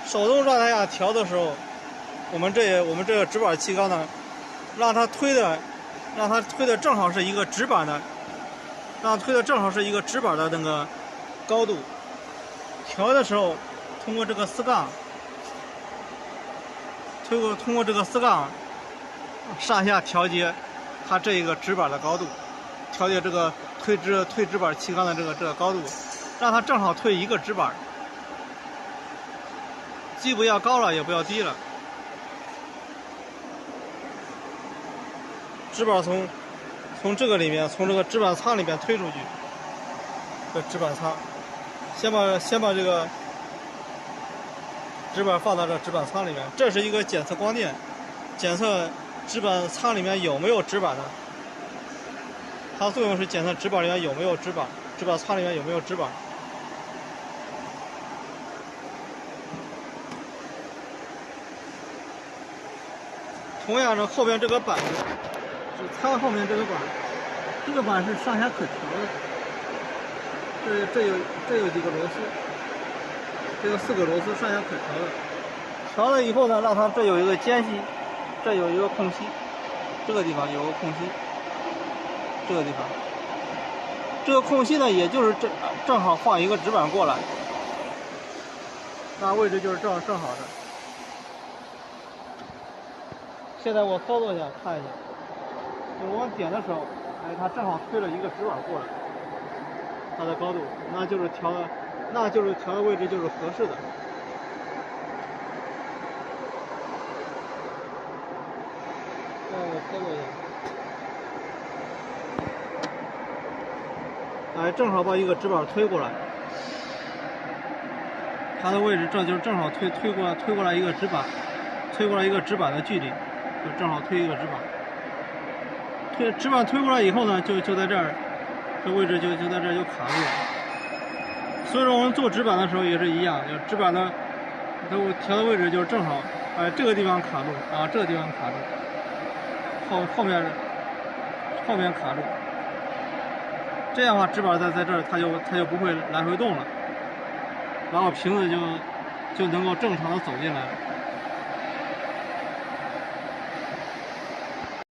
手动状态下调的时候，我们这个直板气缸呢，让它推的正好是一个直板的，让它推的正好是一个直板的那个高度。调的时候，通过这个4杠，通过这个4杠上下调节它这一个直板的高度，调节这个推直板气缸的这个高度，让它正好推一个直板，既不要高了也不要低了。直板从这个里面，从这个直板舱里面推出去。这直板舱，先把这个直板放到这直板舱里面。这是一个检测光电，检测直板舱里面有没有直板的。它的作用是检测直板里面有没有直板，直板舱里面有没有直板。同样的，后边这个板子是舱后面这个板，这个板是上下可调的。这有几个螺丝，这有4个螺丝上下可调的。调了以后呢，让它这有一个间隙，这有一个空隙，这个地方有个空隙，这个地方，这个空隙呢，也就是正好放一个直板过来，那位置就是正好的。现在我操作一下看一下，就是我点的时候，哎，它正好推了一个直板过来，它的高度，那就是调的位置就是合适的。我操作一下，哎，正好把一个直板推过来，它的位置这就是正好推过来一个直板，推过来一个直板的距离，就正好推一个直板。直板推过来以后呢，就在这儿，这位置就在这儿就卡住了。所以说我们做直板的时候也是一样，就直板的调的位置就是正好，哎，这个地方卡住啊，这个地方卡住，后面卡住。这样的话，直板在这儿它就不会来回动了，然后瓶子就能够正常的走进来了。